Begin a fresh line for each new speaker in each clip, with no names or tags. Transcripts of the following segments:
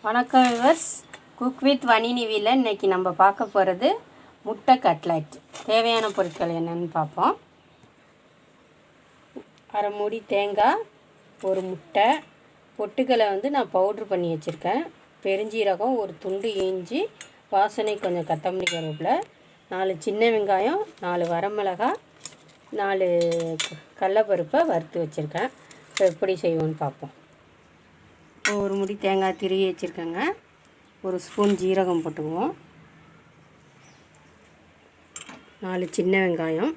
வணக்கம் viewers. Cook with வனி நிவியில் இன்றைக்கி நம்ம பார்க்க போகிறது முட்டை கட்லெட். தேவையான பொருட்கள் என்னென்னு பார்ப்போம். அரை மூடி தேங்காய், ஒரு முட்டை, பொட்டுக்களை நான் பவுட்ரு பண்ணி வச்சுருக்கேன், பெருஞ்சீரகம், ஒரு துண்டு இஞ்சி, வாசனை கொஞ்சம் கொத்தமல்லி கருவேப்பிலை, 4 சின்ன வெங்காயம், 4 வரமிளகாய், 4 கடலைப்பருப்பை வறுத்து வச்சுருக்கேன். இப்போ எப்படி செய்வோன்னு பார்ப்போம். ஒரு முடி தேங்காய் திருவி வச்சுருக்கேங்க. ஒரு ஸ்பூன் ஜீரகம் போட்டுக்குவோம், 4 சின்ன வெங்காயம்,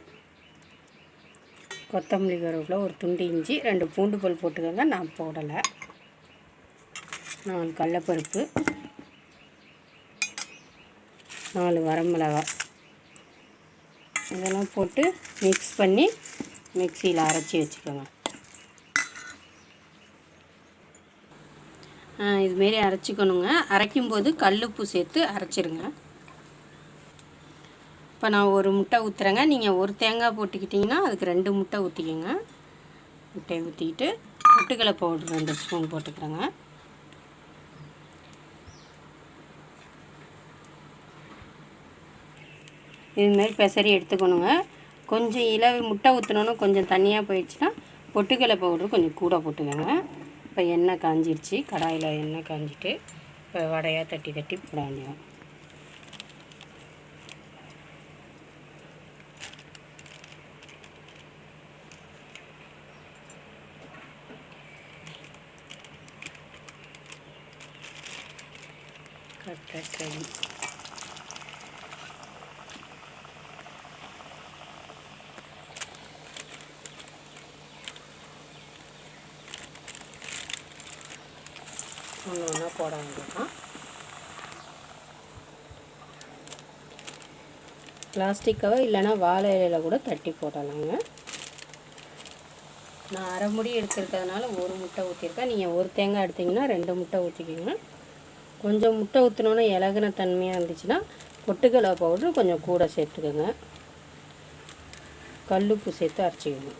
கொத்தமல்லி கருவேப்பிலை, ஒரு துண்டு இஞ்சி, 2 பூண்டு பல் போட்டுக்கோங்க, நான் போடலை, 4 கடலைப்பருப்பு, 4 வரமிளகாய், இதெல்லாம் போட்டு மிக்ஸ் பண்ணி மிக்சியில் அரைச்சி வச்சுக்கோங்க. இதுமாரி அரைச்சிக்கணுங்க. அரைக்கும்போது கல்லுப்பு சேர்த்து அரைச்சிருங்க. இப்போ நான் ஒரு முட்டை ஊற்றுறேங்க. நீங்கள் ஒரு தேங்காய் போட்டுக்கிட்டிங்கன்னா அதுக்கு 2 முட்டை ஊற்றிக்கோங்க. முட்டையை ஊற்றிக்கிட்டு பொட்டுக்கடலை பவுடர் 2 ஸ்பூன் போட்டுக்கிறேங்க. இதுமாரி பெசரி எடுத்துக்கணுங்க. கொஞ்சம் முட்டை ஊற்றினோன்னு கொஞ்சம் தண்ணியாக போயிடுச்சுன்னா பொட்டுக்கடலை பவுடர் கொஞ்சம் கூட போட்டுக்கோங்க. இப்போ எண்ணெய் காஞ்சிருச்சு, கடாயில் எண்ணெய் காஞ்சிட்டு இப்போ வடையாக தட்டி தட்டி போட வேண்டியது. Cutlet ready. ஒன்று ஒன்றா போட வேண்டியதான். பிளாஸ்டிக்காக இல்லைன்னா வாழை இலையில் கூட தட்டி போடலாங்க. நான் அரை முடி எடுத்துருக்கிறதுனால ஒரு முட்டை ஊற்றிருக்கேன். நீங்கள் ஒரு தேங்காய் எடுத்திங்கன்னா 2 முட்டை ஊற்றிக்கிங்க. கொஞ்சம் முட்டை ஊற்றினோன்னா இலகுன தன்மையாக இருந்துச்சுன்னா பொட்டுக்கடலை பவுட்ரு கொஞ்சம் கூட சேர்த்துக்கோங்க. கல்லுப்பு சேர்த்து அரைச்சிக்கணும்.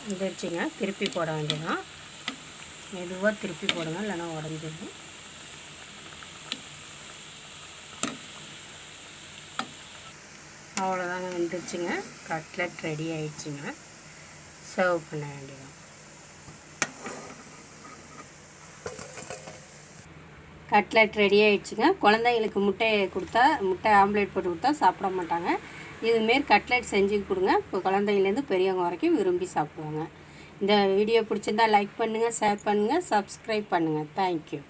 வந்துருச்சுங்க. திருப்பி போட வேண்டியதான். மெதுவாக திருப்பி போடுங்க, இல்லைன்னா உடஞ்சிடும். அவ்வளோதாங்க, வந்துருச்சுங்க. கட்லெட் ரெடி ஆயிடுச்சுங்க. சர்வ் பண்ண வேண்டியதான். கட்லெட் ரெடி ஆகிடுச்சுங்க. குழந்தைங்களுக்கு முட்டை ஆம்லேட் போட்டு கொடுத்தா சாப்பிட மாட்டாங்க. இதுமாரி கட்லெட் செஞ்சு கொடுங்க. இப்போ குழந்தைங்கலேருந்து பெரியவங்க வரைக்கும் விரும்பி சாப்பிடுவாங்க. இந்த வீடியோ பிடிச்சிருந்தால் லைக் பண்ணுங்கள், ஷேர் பண்ணுங்கள், சப்ஸ்கிரைப் பண்ணுங்கள். தேங்க்யூ.